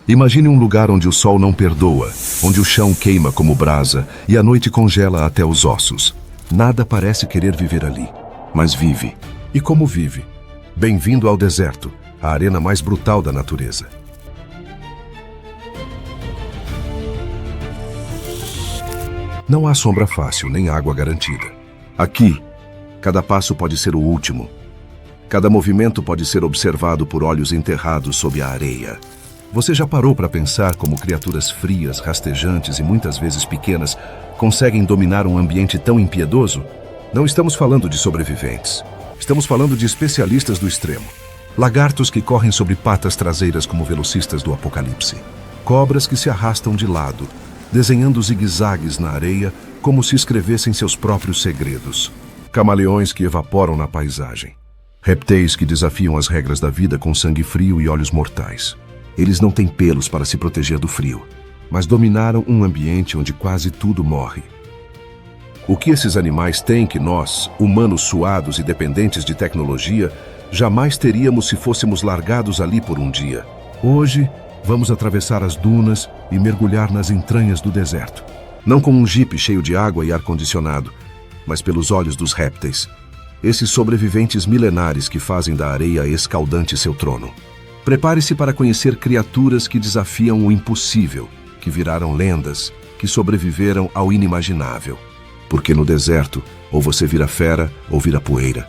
Imagine um lugar onde o sol não perdoa, onde o chão queima como brasa e a noite congela até os ossos. Nada parece querer viver ali, mas vive. E como vive? Bem-vindo ao deserto, a arena mais brutal da natureza. Não há sombra fácil, nem água garantida. Aqui, cada passo pode ser o último. Cada movimento pode ser observado por olhos enterrados sob a areia. Você já parou para pensar como criaturas frias, rastejantes e muitas vezes pequenas conseguem dominar um ambiente tão impiedoso? Não estamos falando de sobreviventes. Estamos falando de especialistas do extremo. Lagartos que correm sobre patas traseiras como velocistas do apocalipse. Cobras que se arrastam de lado, desenhando zigue-zagues na areia como se escrevessem seus próprios segredos. Camaleões que evaporam na paisagem. Répteis que desafiam as regras da vida com sangue frio e olhos mortais. Eles não têm pelos para se proteger do frio, mas dominaram um ambiente onde quase tudo morre. O que esses animais têm que nós, humanos suados e dependentes de tecnologia, jamais teríamos se fôssemos largados ali por um dia? Hoje, vamos atravessar as dunas e mergulhar nas entranhas do deserto. Não com um jipe cheio de água e ar-condicionado, mas pelos olhos dos répteis. Esses sobreviventes milenares que fazem da areia escaldante seu trono. Prepare-se para conhecer criaturas que desafiam o impossível, que viraram lendas, que sobreviveram ao inimaginável. Porque no deserto, ou você vira fera ou vira poeira.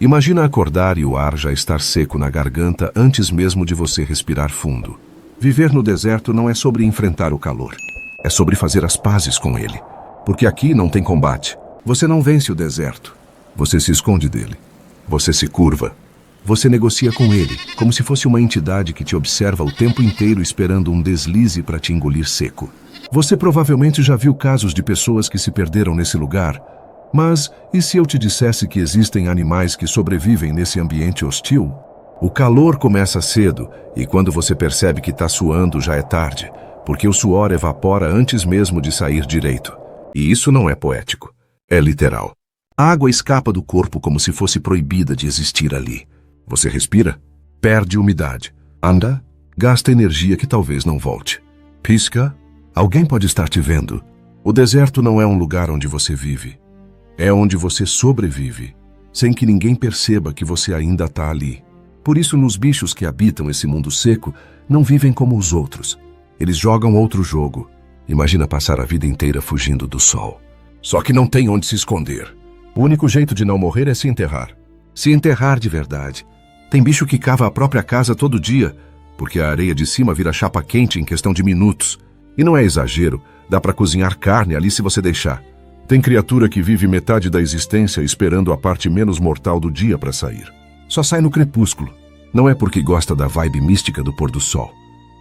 Imagina acordar e o ar já estar seco na garganta antes mesmo de você respirar fundo. Viver no deserto não é sobre enfrentar o calor. É sobre fazer as pazes com ele. Porque aqui não tem combate. Você não vence o deserto. Você se esconde dele. Você se curva. Você negocia com ele, como se fosse uma entidade que te observa o tempo inteiro esperando um deslize para te engolir seco. Você provavelmente já viu casos de pessoas que se perderam nesse lugar. Mas, e se eu te dissesse que existem animais que sobrevivem nesse ambiente hostil? O calor começa cedo, e quando você percebe que está suando já é tarde, porque o suor evapora antes mesmo de sair direito. E isso não é poético, é literal. A água escapa do corpo como se fosse proibida de existir ali. Você respira, perde umidade, anda, gasta energia que talvez não volte. Pisca, alguém pode estar te vendo. O deserto não é um lugar onde você vive. É onde você sobrevive, sem que ninguém perceba que você ainda está ali. Por isso, nos bichos que habitam esse mundo seco, não vivem como os outros. Eles jogam outro jogo. Imagina passar a vida inteira fugindo do sol. Só que não tem onde se esconder. O único jeito de não morrer é se enterrar. Se enterrar de verdade. Tem bicho que cava a própria casa todo dia, porque a areia de cima vira chapa quente em questão de minutos. E não é exagero, dá para cozinhar carne ali se você deixar. Tem criatura que vive metade da existência esperando a parte menos mortal do dia para sair. Só sai no crepúsculo. Não é porque gosta da vibe mística do pôr do sol.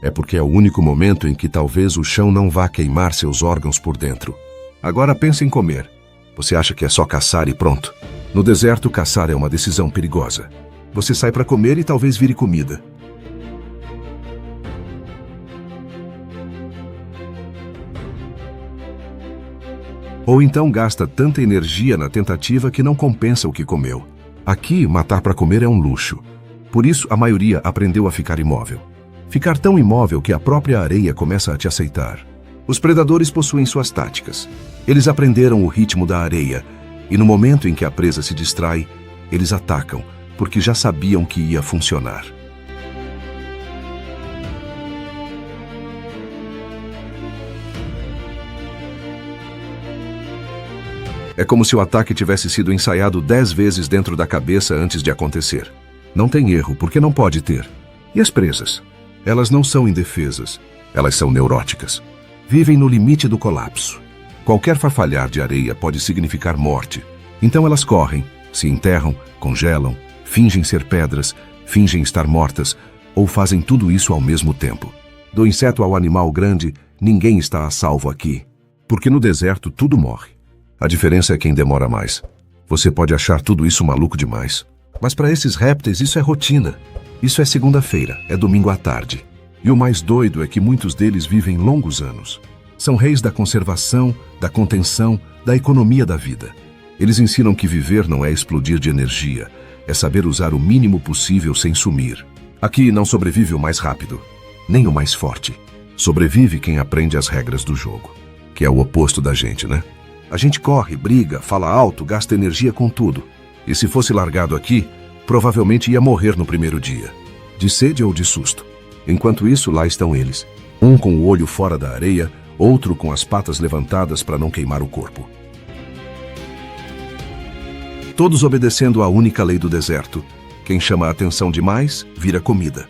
É porque é o único momento em que talvez o chão não vá queimar seus órgãos por dentro. Agora pense em comer. Você acha que é só caçar e pronto? No deserto, caçar é uma decisão perigosa. Você sai para comer e talvez vire comida. Ou então gasta tanta energia na tentativa que não compensa o que comeu. Aqui, matar para comer é um luxo. Por isso, a maioria aprendeu a ficar imóvel. Ficar tão imóvel que a própria areia começa a te aceitar. Os predadores possuem suas táticas. Eles aprenderam o ritmo da areia, e no momento em que a presa se distrai, eles atacam, porque já sabiam que ia funcionar. É como se o ataque tivesse sido ensaiado 10 vezes dentro da cabeça antes de acontecer. Não tem erro, porque não pode ter. E as presas? Elas não são indefesas. Elas são neuróticas. Vivem no limite do colapso. Qualquer farfalhar de areia pode significar morte. Então elas correm, se enterram, congelam, fingem ser pedras, fingem estar mortas, ou fazem tudo isso ao mesmo tempo. Do inseto ao animal grande, ninguém está a salvo aqui. Porque no deserto tudo morre. A diferença é quem demora mais. Você pode achar tudo isso maluco demais. Mas para esses répteis isso é rotina. Isso é segunda-feira, é domingo à tarde. E o mais doido é que muitos deles vivem longos anos. São reis da conservação, da contenção, da economia da vida. Eles ensinam que viver não é explodir de energia, é saber usar o mínimo possível sem sumir. Aqui não sobrevive o mais rápido, nem o mais forte. Sobrevive quem aprende as regras do jogo, que é o oposto da gente, né? A gente corre, briga, fala alto, gasta energia com tudo. E se fosse largado aqui, provavelmente ia morrer no primeiro dia, de sede ou de susto. Enquanto isso, lá estão eles, um com o olho fora da areia, outro com as patas levantadas para não queimar o corpo. Todos obedecendo à única lei do deserto. Quem chama a atenção demais, vira comida.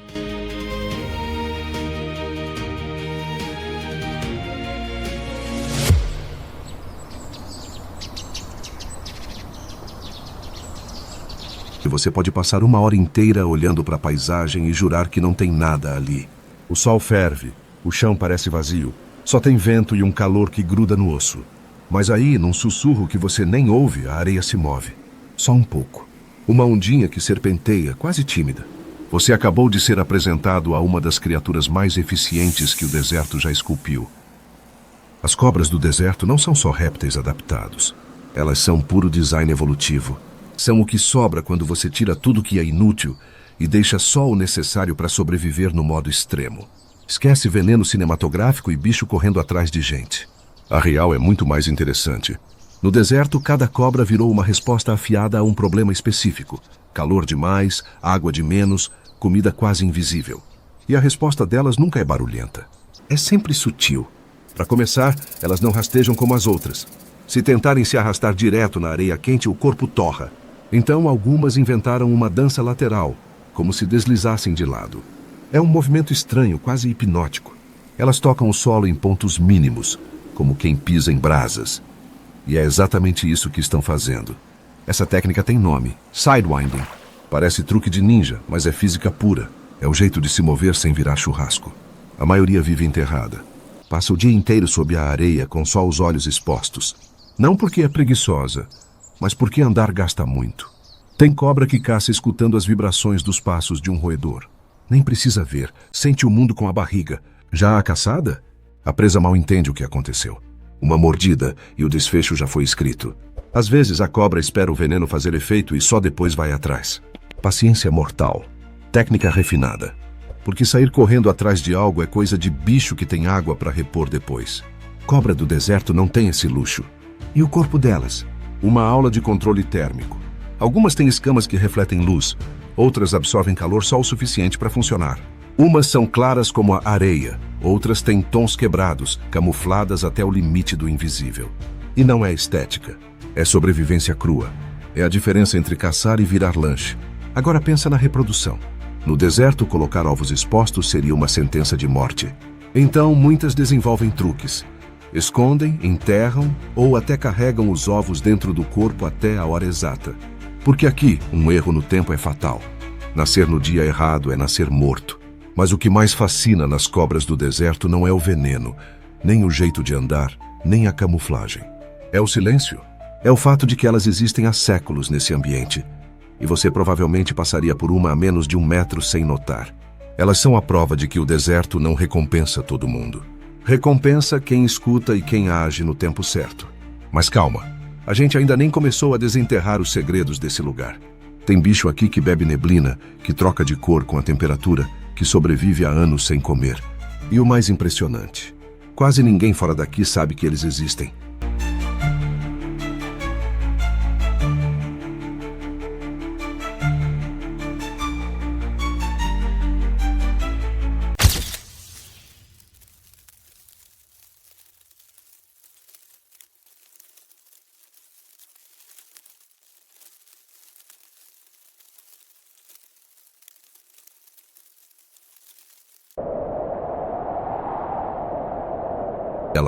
E você pode passar uma hora inteira olhando para a paisagem e jurar que não tem nada ali. O sol ferve, o chão parece vazio, só tem vento e um calor que gruda no osso. Mas aí, num sussurro que você nem ouve, a areia se move. Só um pouco. Uma ondinha que serpenteia, quase tímida. Você acabou de ser apresentado a uma das criaturas mais eficientes que o deserto já esculpiu. As cobras do deserto não são só répteis adaptados. Elas são puro design evolutivo. São o que sobra quando você tira tudo que é inútil e deixa só o necessário para sobreviver no modo extremo. Esquece veneno cinematográfico e bicho correndo atrás de gente. A real é muito mais interessante. No deserto, cada cobra virou uma resposta afiada a um problema específico. Calor demais, água de menos, comida quase invisível. E a resposta delas nunca é barulhenta. É sempre sutil. Para começar, elas não rastejam como as outras. Se tentarem se arrastar direto na areia quente, o corpo torra. Então, algumas inventaram uma dança lateral, como se deslizassem de lado. É um movimento estranho, quase hipnótico. Elas tocam o solo em pontos mínimos, como quem pisa em brasas. E é exatamente isso que estão fazendo. Essa técnica tem nome, sidewinding. Parece truque de ninja, mas é física pura. É o jeito de se mover sem virar churrasco. A maioria vive enterrada. Passa o dia inteiro sob a areia com só os olhos expostos. Não porque é preguiçosa, mas porque andar gasta muito. Tem cobra que caça escutando as vibrações dos passos de um roedor. Nem precisa ver, sente o mundo com a barriga. Já a caçada? A presa mal entende o que aconteceu. Uma mordida e o desfecho já foi escrito. Às vezes a cobra espera o veneno fazer efeito e só depois vai atrás. Paciência mortal. Técnica refinada. Porque sair correndo atrás de algo é coisa de bicho que tem água para repor depois. Cobra do deserto não tem esse luxo. E o corpo delas? Uma aula de controle térmico. Algumas têm escamas que refletem luz, outras absorvem calor só o suficiente para funcionar. Umas são claras como a areia, outras têm tons quebrados, camufladas até o limite do invisível. E não é estética, é sobrevivência crua. É a diferença entre caçar e virar lanche. Agora pensa na reprodução. No deserto, colocar ovos expostos seria uma sentença de morte. Então, muitas desenvolvem truques. Escondem, enterram ou até carregam os ovos dentro do corpo até a hora exata. Porque aqui, um erro no tempo é fatal. Nascer no dia errado é nascer morto. Mas o que mais fascina nas cobras do deserto não é o veneno, nem o jeito de andar, nem a camuflagem. É o silêncio. É o fato de que elas existem há séculos nesse ambiente. E você provavelmente passaria por uma a menos de 1 metro sem notar. Elas são a prova de que o deserto não recompensa todo mundo. Recompensa quem escuta e quem age no tempo certo. Mas calma, a gente ainda nem começou a desenterrar os segredos desse lugar. Tem bicho aqui que bebe neblina, que troca de cor com a temperatura, que sobrevive há anos sem comer. E o mais impressionante, quase ninguém fora daqui sabe que eles existem.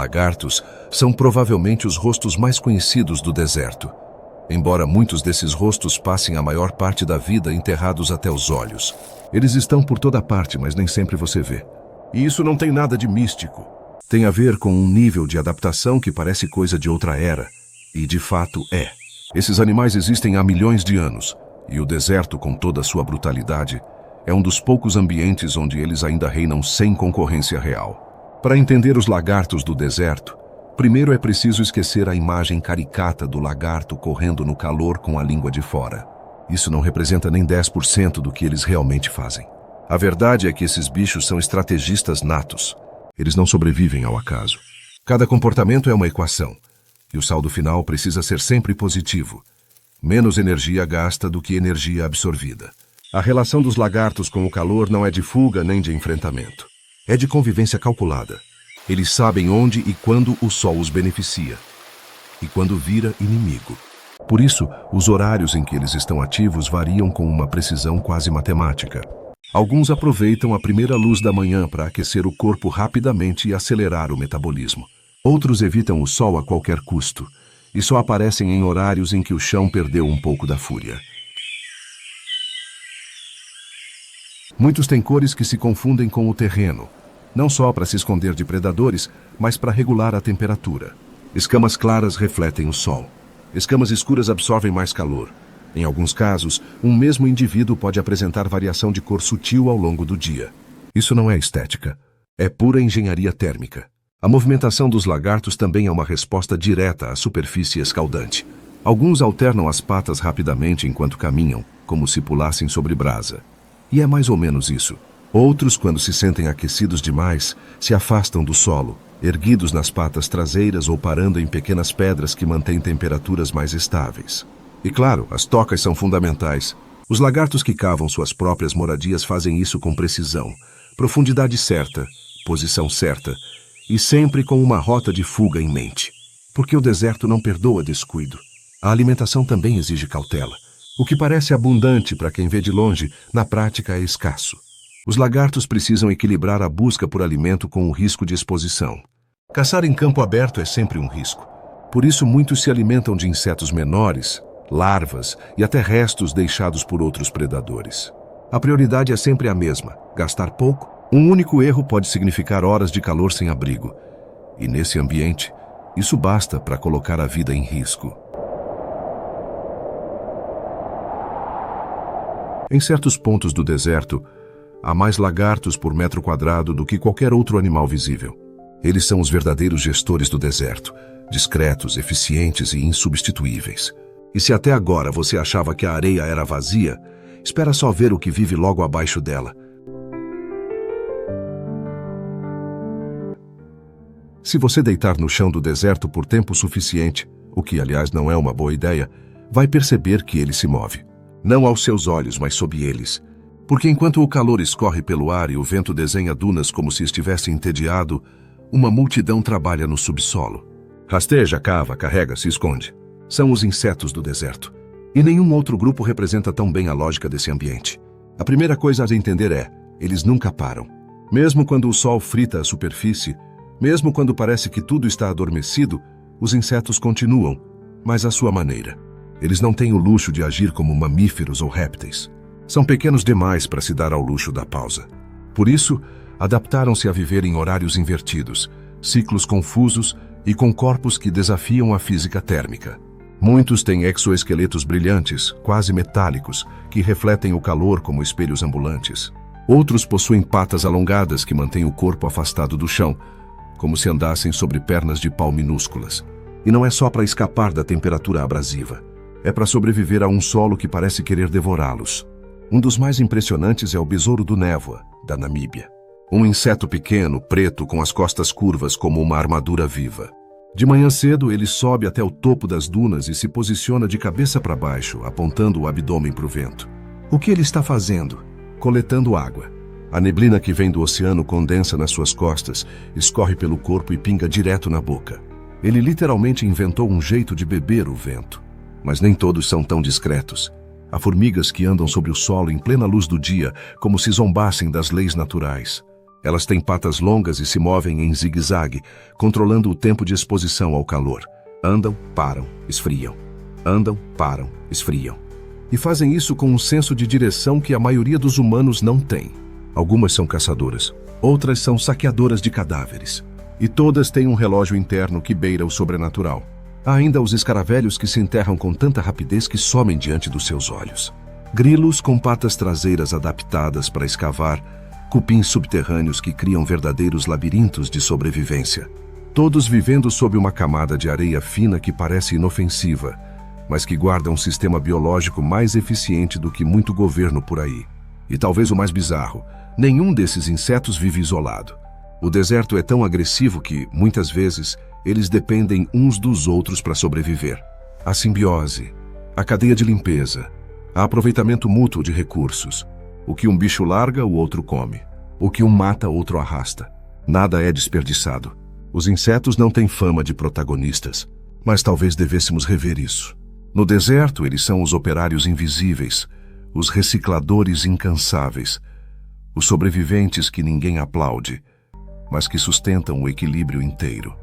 Lagartos são provavelmente os rostos mais conhecidos do deserto, embora muitos desses rostos passem a maior parte da vida enterrados até os olhos. Eles estão por toda parte, mas nem sempre você vê. E isso não tem nada de místico. Tem a ver com um nível de adaptação que parece coisa de outra era, e de fato é. Esses animais existem há milhões de anos, e o deserto, com toda a sua brutalidade, É um dos poucos ambientes onde eles ainda reinam sem concorrência real. Para entender os lagartos do deserto, primeiro é preciso esquecer a imagem caricata do lagarto correndo no calor com a língua de fora. Isso não representa nem 10% do que eles realmente fazem. A verdade é que esses bichos são estrategistas natos. Eles não sobrevivem ao acaso. Cada comportamento é uma equação, e o saldo final precisa ser sempre positivo. Menos energia gasta do que energia absorvida. A relação dos lagartos com o calor não é de fuga nem de enfrentamento. É de convivência calculada. Eles sabem onde e quando o sol os beneficia, e quando vira inimigo. Por isso, os horários em que eles estão ativos variam com uma precisão quase matemática. Alguns aproveitam a primeira luz da manhã para aquecer o corpo rapidamente e acelerar o metabolismo. Outros evitam o sol a qualquer custo, e só aparecem em horários em que o chão perdeu um pouco da fúria. Muitos têm cores que se confundem com o terreno, não só para se esconder de predadores, mas para regular a temperatura. Escamas claras refletem o sol. Escamas escuras absorvem mais calor. Em alguns casos, um mesmo indivíduo pode apresentar variação de cor sutil ao longo do dia. Isso não é estética. É pura engenharia térmica. A movimentação dos lagartos também é uma resposta direta à superfície escaldante. Alguns alternam as patas rapidamente enquanto caminham, como se pulassem sobre brasa. E é mais ou menos isso. Outros, quando se sentem aquecidos demais, se afastam do solo, erguidos nas patas traseiras ou parando em pequenas pedras que mantêm temperaturas mais estáveis. E claro, as tocas são fundamentais. Os lagartos que cavam suas próprias moradias fazem isso com precisão, profundidade certa, posição certa, e sempre com uma rota de fuga em mente. Porque o deserto não perdoa descuido. A alimentação também exige cautela. O que parece abundante para quem vê de longe, na prática é escasso. Os lagartos precisam equilibrar a busca por alimento com o risco de exposição. Caçar em campo aberto é sempre um risco. Por isso muitos se alimentam de insetos menores, larvas e até restos deixados por outros predadores. A prioridade é sempre a mesma: gastar pouco. Um único erro pode significar horas de calor sem abrigo. E nesse ambiente, isso basta para colocar a vida em risco. Em certos pontos do deserto, há mais lagartos por metro quadrado do que qualquer outro animal visível. Eles são os verdadeiros gestores do deserto, discretos, eficientes e insubstituíveis. E se até agora você achava que a areia era vazia, espera só ver o que vive logo abaixo dela. Se você deitar no chão do deserto por tempo suficiente, o que aliás não é uma boa ideia, vai perceber que ele se move. Não aos seus olhos, mas sob eles. Porque enquanto o calor escorre pelo ar e o vento desenha dunas como se estivesse entediado, uma multidão trabalha no subsolo. Rasteja, cava, carrega, se esconde. São os insetos do deserto. E nenhum outro grupo representa tão bem a lógica desse ambiente. A primeira coisa a entender é: eles nunca param. Mesmo quando o sol frita a superfície, mesmo quando parece que tudo está adormecido, os insetos continuam, mas à sua maneira. Eles não têm o luxo de agir como mamíferos ou répteis. São pequenos demais para se dar ao luxo da pausa. Por isso, adaptaram-se a viver em horários invertidos, ciclos confusos e com corpos que desafiam a física térmica. Muitos têm exoesqueletos brilhantes, quase metálicos, que refletem o calor como espelhos ambulantes. Outros possuem patas alongadas que mantêm o corpo afastado do chão, como se andassem sobre pernas de pau minúsculas. E não é só para escapar da temperatura abrasiva. É para sobreviver a um solo que parece querer devorá-los. Um dos mais impressionantes é o besouro do névoa, da Namíbia. Um inseto pequeno, preto, com as costas curvas como uma armadura viva. De manhã cedo, ele sobe até o topo das dunas e se posiciona de cabeça para baixo, apontando o abdômen para o vento. O que ele está fazendo? Coletando água. A neblina que vem do oceano condensa nas suas costas, escorre pelo corpo e pinga direto na boca. Ele literalmente inventou um jeito de beber o vento. Mas nem todos são tão discretos. Há formigas que andam sobre o solo em plena luz do dia, como se zombassem das leis naturais. Elas têm patas longas e se movem em zigue-zague, controlando o tempo de exposição ao calor. Andam, param, esfriam. Andam, param, esfriam. E fazem isso com um senso de direção que a maioria dos humanos não tem. Algumas são caçadoras, outras são saqueadoras de cadáveres. E todas têm um relógio interno que beira o sobrenatural. Há ainda os escaravelhos que se enterram com tanta rapidez que somem diante dos seus olhos. Grilos com patas traseiras adaptadas para escavar, cupins subterrâneos que criam verdadeiros labirintos de sobrevivência. Todos vivendo sob uma camada de areia fina que parece inofensiva, mas que guarda um sistema biológico mais eficiente do que muito governo por aí. E talvez o mais bizarro, nenhum desses insetos vive isolado. O deserto é tão agressivo que, muitas vezes, eles dependem uns dos outros para sobreviver. A simbiose, a cadeia de limpeza, o aproveitamento mútuo de recursos. O que um bicho larga, o outro come. O que um mata, outro arrasta. Nada é desperdiçado. Os insetos não têm fama de protagonistas, mas talvez devêssemos rever isso. No deserto, eles são os operários invisíveis, os recicladores incansáveis, os sobreviventes que ninguém aplaude, mas que sustentam o equilíbrio inteiro.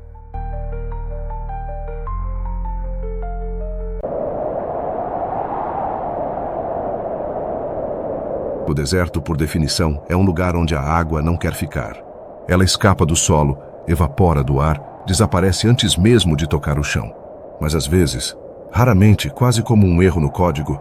O deserto, por definição, é um lugar onde a água não quer ficar. Ela escapa do solo, evapora do ar, desaparece antes mesmo de tocar o chão. Mas às vezes, raramente, quase como um erro no código,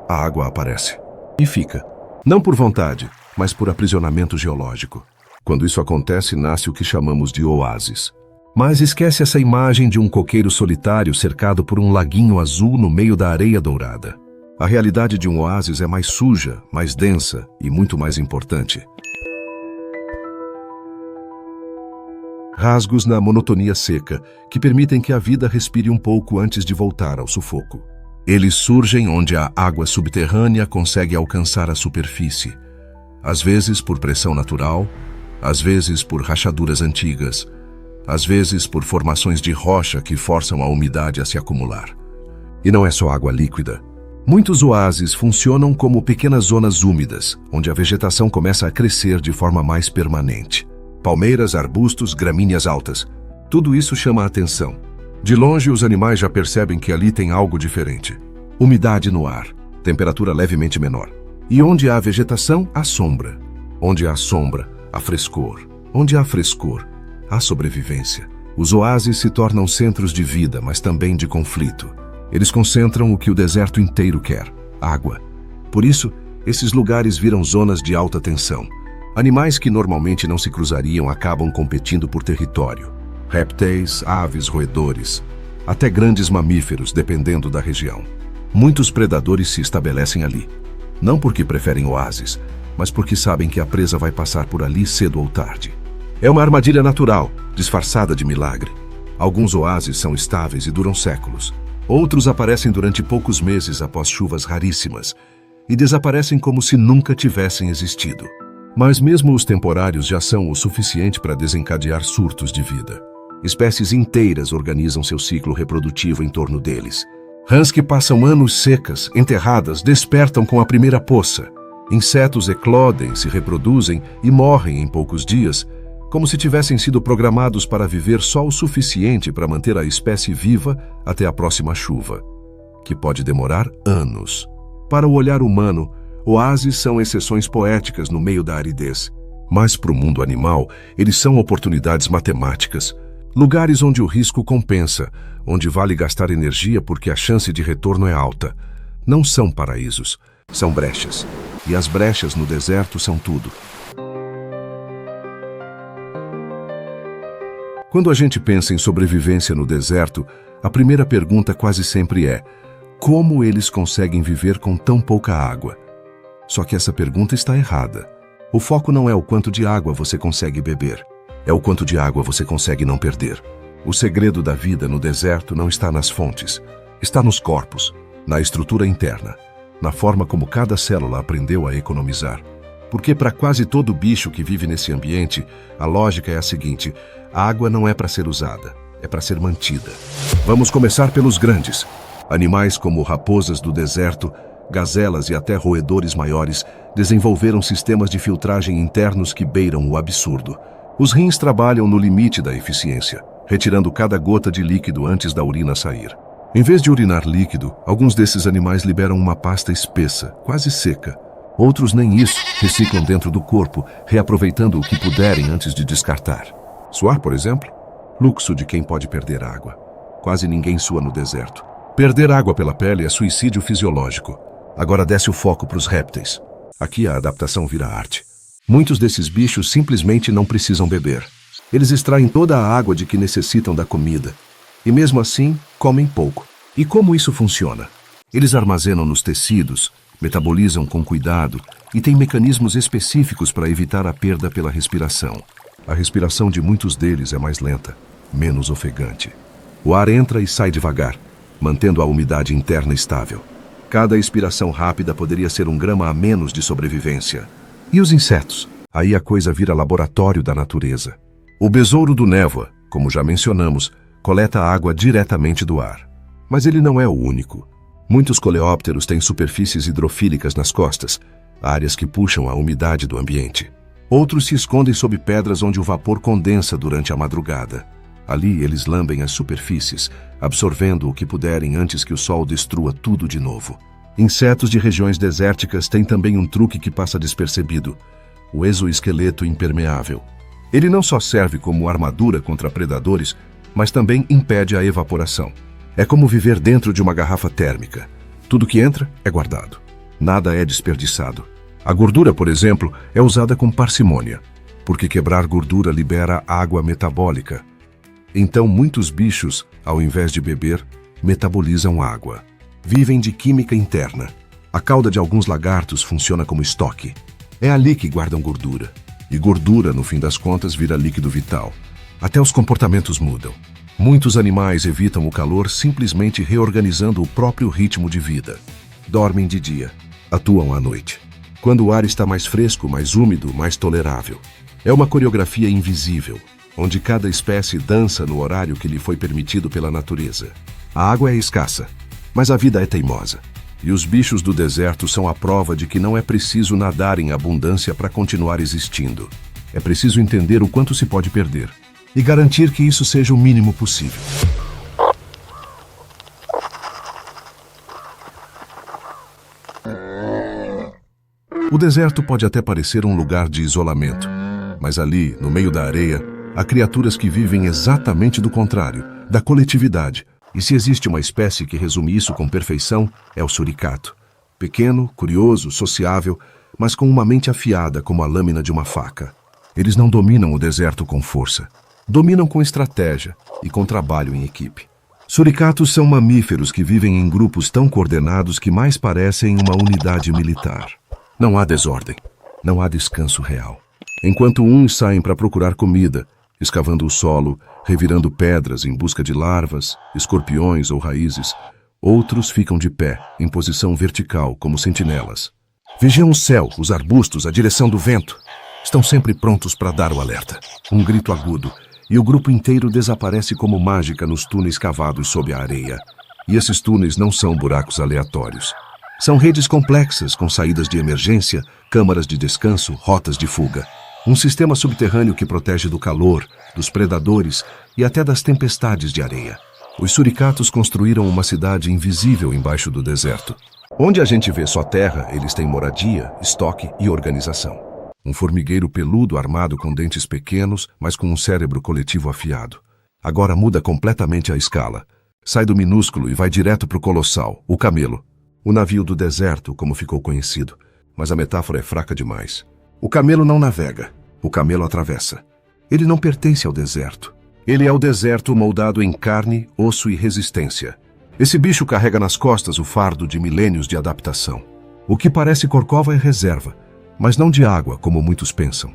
a água aparece. E fica. Não por vontade, mas por aprisionamento geológico. Quando isso acontece, nasce o que chamamos de oásis. Mas esquece essa imagem de um coqueiro solitário cercado por um laguinho azul no meio da areia dourada. A realidade de um oásis é mais suja, mais densa e muito mais importante. Rasgos na monotonia seca, que permitem que a vida respire um pouco antes de voltar ao sufoco. Eles surgem onde a água subterrânea consegue alcançar a superfície, às vezes por pressão natural, às vezes por rachaduras antigas, às vezes por formações de rocha que forçam a umidade a se acumular. E não é só água líquida. Muitos oásis funcionam como pequenas zonas úmidas, onde a vegetação começa a crescer de forma mais permanente. Palmeiras, arbustos, gramíneas altas. Tudo isso chama a atenção. De longe, os animais já percebem que ali tem algo diferente. Umidade no ar, temperatura levemente menor. E onde há vegetação, há sombra. Onde há sombra, há frescor. Onde há frescor, há sobrevivência. Os oásis se tornam centros de vida, mas também de conflito. Eles concentram o que o deserto inteiro quer: água. Por isso, esses lugares viram zonas de alta tensão. Animais que normalmente não se cruzariam acabam competindo por território. Répteis, aves, roedores, até grandes mamíferos, dependendo da região. Muitos predadores se estabelecem ali. Não porque preferem oásis, mas porque sabem que a presa vai passar por ali cedo ou tarde. É uma armadilha natural, disfarçada de milagre. Alguns oásis são estáveis e duram séculos. Outros aparecem durante poucos meses após chuvas raríssimas e desaparecem como se nunca tivessem existido. Mas mesmo os temporários já são o suficiente para desencadear surtos de vida. Espécies inteiras organizam seu ciclo reprodutivo em torno deles. Rãs que passam anos secas, enterradas, despertam com a primeira poça. Insetos eclodem, se reproduzem e morrem em poucos dias, como se tivessem sido programados para viver só o suficiente para manter a espécie viva até a próxima chuva, que pode demorar anos. Para o olhar humano, oásis são exceções poéticas no meio da aridez. Mas para o mundo animal, eles são oportunidades matemáticas. Lugares onde o risco compensa, onde vale gastar energia porque a chance de retorno é alta. Não são paraísos, são brechas. E as brechas no deserto são tudo. Quando a gente pensa em sobrevivência no deserto, a primeira pergunta quase sempre é: como eles conseguem viver com tão pouca água? Só que essa pergunta está errada. O foco não é o quanto de água você consegue beber, é o quanto de água você consegue não perder. O segredo da vida no deserto não está nas fontes, está nos corpos, na estrutura interna, na forma como cada célula aprendeu a economizar. Porque para quase todo bicho que vive nesse ambiente, a lógica é a seguinte: a água não é para ser usada, é para ser mantida. Vamos começar pelos grandes. Animais como raposas do deserto, gazelas e até roedores maiores desenvolveram sistemas de filtragem internos que beiram o absurdo. Os rins trabalham no limite da eficiência, retirando cada gota de líquido antes da urina sair. Em vez de urinar líquido, alguns desses animais liberam uma pasta espessa, quase seca. Outros nem isso, reciclam dentro do corpo, reaproveitando o que puderem antes de descartar. Suar, por exemplo? Luxo de quem pode perder água. Quase ninguém sua no deserto. Perder água pela pele é suicídio fisiológico. Agora desce o foco para os répteis. Aqui a adaptação vira arte. Muitos desses bichos simplesmente não precisam beber. Eles extraem toda a água de que necessitam da comida. E mesmo assim, comem pouco. E como isso funciona? Eles armazenam nos tecidos, metabolizam com cuidado e têm mecanismos específicos para evitar a perda pela respiração. A respiração de muitos deles é mais lenta, menos ofegante. O ar entra e sai devagar, mantendo a umidade interna estável. Cada expiração rápida poderia ser 1 grama a menos de sobrevivência. E os insetos? Aí a coisa vira laboratório da natureza. O besouro do névoa, como já mencionamos, coleta água diretamente do ar. Mas ele não é o único. Muitos coleópteros têm superfícies hidrofílicas nas costas, áreas que puxam a umidade do ambiente. Outros se escondem sob pedras onde o vapor condensa durante a madrugada. Ali eles lambem as superfícies, absorvendo o que puderem antes que o sol destrua tudo de novo. Insetos de regiões desérticas têm também um truque que passa despercebido: o exoesqueleto impermeável. Ele não só serve como armadura contra predadores, mas também impede a evaporação. É como viver dentro de uma garrafa térmica. Tudo que entra é guardado. Nada é desperdiçado. A gordura, por exemplo, é usada com parcimônia, porque quebrar gordura libera água metabólica. Então muitos bichos, ao invés de beber, metabolizam água. Vivem de química interna. A cauda de alguns lagartos funciona como estoque. É ali que guardam gordura. E gordura, no fim das contas, vira líquido vital. Até os comportamentos mudam. Muitos animais evitam o calor simplesmente reorganizando o próprio ritmo de vida. Dormem de dia, atuam à noite. Quando o ar está mais fresco, mais úmido, mais tolerável. É uma coreografia invisível, onde cada espécie dança no horário que lhe foi permitido pela natureza. A água é escassa, mas a vida é teimosa. E os bichos do deserto são a prova de que não é preciso nadar em abundância para continuar existindo. É preciso entender o quanto se pode perder e garantir que isso seja o mínimo possível. O deserto pode até parecer um lugar de isolamento, mas ali, no meio da areia, há criaturas que vivem exatamente do contrário, da coletividade. E se existe uma espécie que resume isso com perfeição, é o suricato. Pequeno, curioso, sociável, mas com uma mente afiada como a lâmina de uma faca. Eles não dominam o deserto com força. Dominam com estratégia e com trabalho em equipe. Suricatos são mamíferos que vivem em grupos tão coordenados que mais parecem uma unidade militar. Não há desordem. Não há descanso real. Enquanto uns saem para procurar comida, escavando o solo, revirando pedras em busca de larvas, escorpiões ou raízes, outros ficam de pé, em posição vertical, como sentinelas. Vigiam o céu, os arbustos, a direção do vento. Estão sempre prontos para dar o alerta. Um grito agudo, e o grupo inteiro desaparece como mágica nos túneis cavados sob a areia. E esses túneis não são buracos aleatórios. São redes complexas, com saídas de emergência, câmaras de descanso, rotas de fuga. Um sistema subterrâneo que protege do calor, dos predadores e até das tempestades de areia. Os suricatos construíram uma cidade invisível embaixo do deserto. Onde a gente vê só terra, eles têm moradia, estoque e organização. Um formigueiro peludo armado com dentes pequenos, mas com um cérebro coletivo afiado. Agora muda completamente a escala. Sai do minúsculo e vai direto para o colossal, o camelo. O navio do deserto, como ficou conhecido. Mas a metáfora é fraca demais. O camelo não navega, o camelo atravessa. Ele não pertence ao deserto. Ele é o deserto moldado em carne, osso e resistência. Esse bicho carrega nas costas o fardo de milênios de adaptação. O que parece corcova é reserva, mas não de água, como muitos pensam.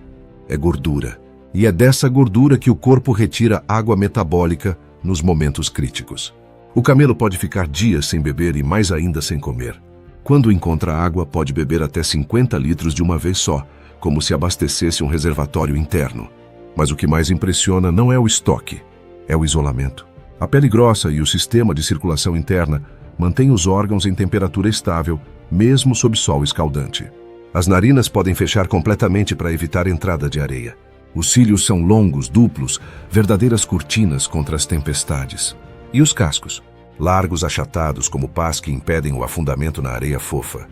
É gordura. E é dessa gordura que o corpo retira água metabólica nos momentos críticos. O camelo pode ficar dias sem beber e mais ainda sem comer. Quando encontra água, pode beber até 50 litros de uma vez só, como se abastecesse um reservatório interno. Mas o que mais impressiona não é o estoque, é o isolamento. A pele grossa e o sistema de circulação interna mantêm os órgãos em temperatura estável, mesmo sob sol escaldante. As narinas podem fechar completamente para evitar entrada de areia. Os cílios são longos, duplos, verdadeiras cortinas contra as tempestades. E os cascos? Largos, achatados como pás que impedem o afundamento na areia fofa.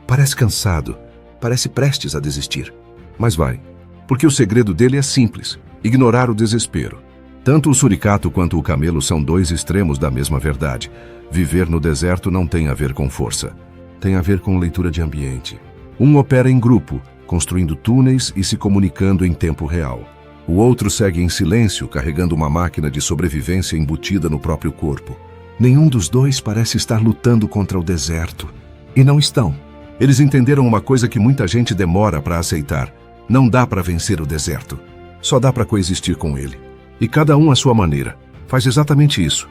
Parece cansado, parece prestes a desistir. Mas vai, porque o segredo dele é simples: ignorar o desespero. Tanto o suricato quanto o camelo são dois extremos da mesma verdade. Viver no deserto não tem a ver com força. Tem a ver com leitura de ambiente. Um opera em grupo, construindo túneis e se comunicando em tempo real. O outro segue em silêncio, carregando uma máquina de sobrevivência embutida no próprio corpo. Nenhum dos dois parece estar lutando contra o deserto. E não estão. Eles entenderam uma coisa que muita gente demora para aceitar. Não dá para vencer o deserto. Só dá para coexistir com ele. E cada um à sua maneira. Faz exatamente isso.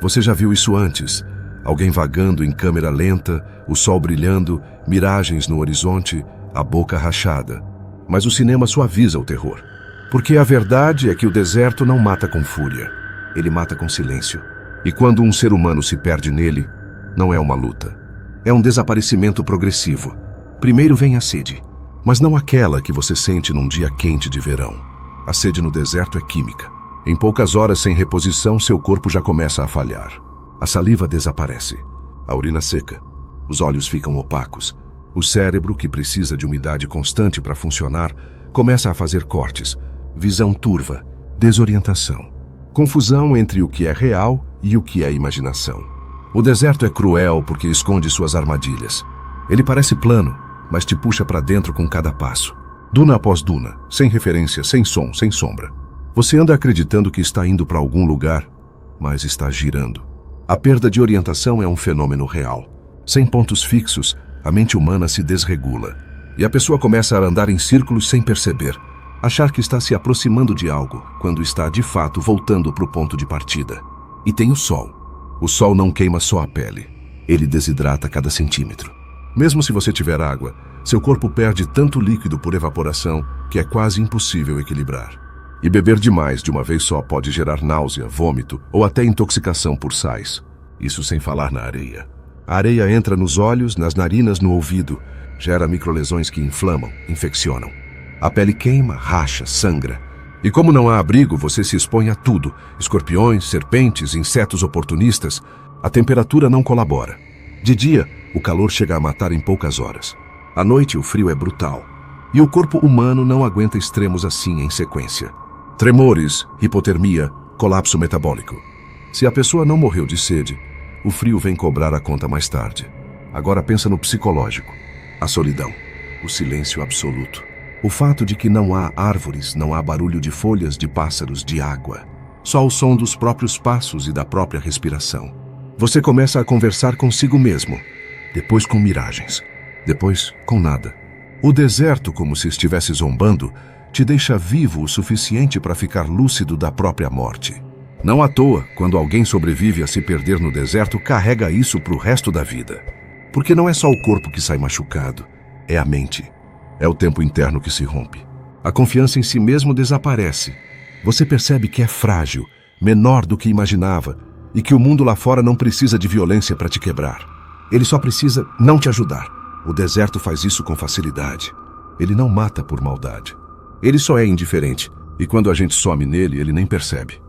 Você já viu isso antes? Alguém vagando em câmera lenta, o sol brilhando, miragens no horizonte, a boca rachada. Mas o cinema suaviza o terror. Porque a verdade é que o deserto não mata com fúria. Ele mata com silêncio. E quando um ser humano se perde nele, não é uma luta. É um desaparecimento progressivo. Primeiro vem a sede, mas não aquela que você sente num dia quente de verão. A sede no deserto é química. Em poucas horas sem reposição, seu corpo já começa a falhar. A saliva desaparece. A urina seca. Os olhos ficam opacos. O cérebro, que precisa de umidade constante para funcionar, começa a fazer cortes. Visão turva. Desorientação. Confusão entre o que é real e o que é imaginação. O deserto é cruel porque esconde suas armadilhas. Ele parece plano, mas te puxa para dentro com cada passo. Duna após duna, sem referência, sem som, sem sombra. Você anda acreditando que está indo para algum lugar, mas está girando. A perda de orientação é um fenômeno real. Sem pontos fixos, a mente humana se desregula. E a pessoa começa a andar em círculos sem perceber. Achar que está se aproximando de algo, quando está de fato voltando para o ponto de partida. E tem o sol. O sol não queima só a pele. Ele desidrata cada centímetro. Mesmo se você tiver água, seu corpo perde tanto líquido por evaporação que é quase impossível equilibrar. E beber demais de uma vez só pode gerar náusea, vômito ou até intoxicação por sais. Isso sem falar na areia. A areia entra nos olhos, nas narinas, no ouvido. Gera microlesões que inflamam, infeccionam. A pele queima, racha, sangra. E como não há abrigo, você se expõe a tudo. Escorpiões, serpentes, insetos oportunistas. A temperatura não colabora. De dia, o calor chega a matar em poucas horas. À noite, o frio é brutal. E o corpo humano não aguenta extremos assim em sequência. Tremores, hipotermia, colapso metabólico. Se a pessoa não morreu de sede, o frio vem cobrar a conta mais tarde. Agora pensa no psicológico. A solidão. O silêncio absoluto. O fato de que não há árvores, não há barulho de folhas, de pássaros, de água. Só o som dos próprios passos e da própria respiração. Você começa a conversar consigo mesmo. Depois com miragens. Depois com nada. O deserto, como se estivesse zombando, te deixa vivo o suficiente para ficar lúcido da própria morte. Não à toa, quando alguém sobrevive a se perder no deserto, carrega isso para o resto da vida. Porque não é só o corpo que sai machucado, é a mente. É o tempo interno que se rompe. A confiança em si mesmo desaparece. Você percebe que é frágil, menor do que imaginava, e que o mundo lá fora não precisa de violência para te quebrar. Ele só precisa não te ajudar. O deserto faz isso com facilidade. Ele não mata por maldade. Ele só é indiferente, e quando a gente some nele, ele nem percebe.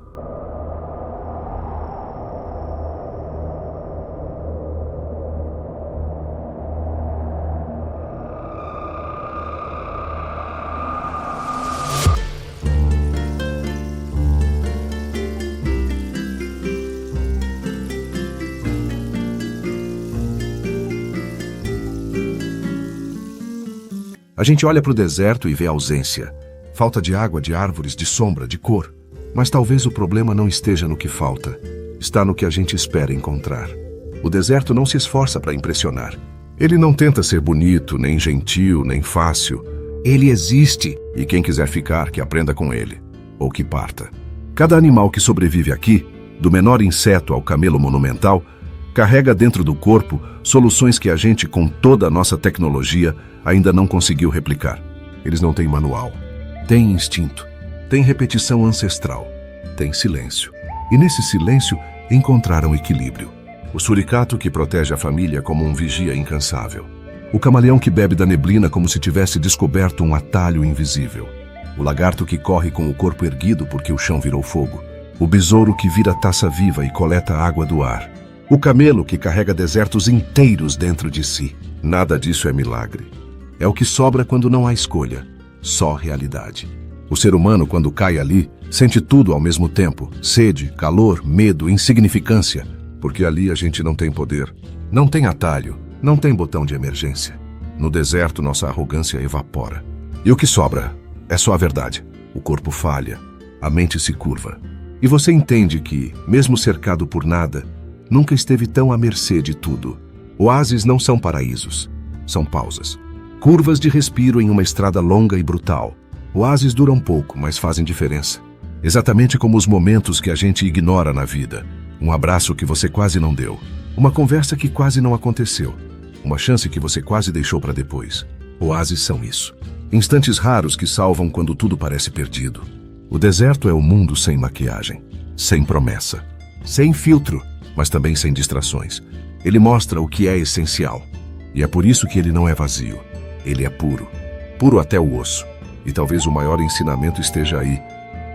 A gente olha para o deserto e vê ausência. Falta de água, de árvores, de sombra, de cor. Mas talvez o problema não esteja no que falta. Está no que a gente espera encontrar. O deserto não se esforça para impressionar. Ele não tenta ser bonito, nem gentil, nem fácil. Ele existe, e quem quiser ficar, que aprenda com ele. Ou que parta. Cada animal que sobrevive aqui, do menor inseto ao camelo monumental, carrega dentro do corpo soluções que a gente, com toda a nossa tecnologia, ainda não conseguiu replicar. Eles não têm manual. Têm instinto. Têm repetição ancestral. Têm silêncio. E nesse silêncio encontraram equilíbrio. O suricato que protege a família como um vigia incansável. O camaleão que bebe da neblina como se tivesse descoberto um atalho invisível. O lagarto que corre com o corpo erguido porque o chão virou fogo. O besouro que vira taça viva e coleta a água do ar. O camelo que carrega desertos inteiros dentro de si. Nada disso é milagre. É o que sobra quando não há escolha, só realidade. O ser humano, quando cai ali, sente tudo ao mesmo tempo: sede, calor, medo, insignificância, porque ali a gente não tem poder, não tem atalho, não tem botão de emergência. No deserto, nossa arrogância evapora. E o que sobra é só a verdade. O corpo falha, a mente se curva. E você entende que, mesmo cercado por nada, nunca esteve tão à mercê de tudo. Oásis não são paraísos, são pausas. Curvas de respiro em uma estrada longa e brutal. Oásis duram pouco, mas fazem diferença. Exatamente como os momentos que a gente ignora na vida. Um abraço que você quase não deu. Uma conversa que quase não aconteceu. Uma chance que você quase deixou para depois. Oásis são isso. Instantes raros que salvam quando tudo parece perdido. O deserto é o mundo sem maquiagem, sem promessa, sem filtro, mas também sem distrações. Ele mostra o que é essencial. E é por isso que ele não é vazio. Ele é puro. Puro até o osso. E talvez o maior ensinamento esteja aí.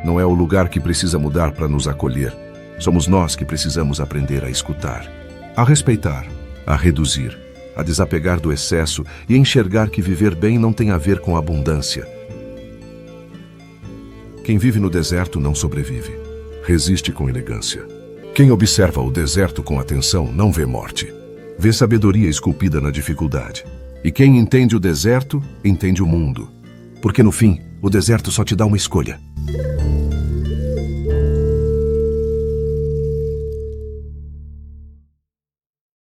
Não é o lugar que precisa mudar para nos acolher. Somos nós que precisamos aprender a escutar, a respeitar, a reduzir, a desapegar do excesso e enxergar que viver bem não tem a ver com abundância. Quem vive no deserto não sobrevive. Resiste com elegância. Quem observa o deserto com atenção não vê morte. Vê sabedoria esculpida na dificuldade. E quem entende o deserto, entende o mundo. Porque no fim, o deserto só te dá uma escolha.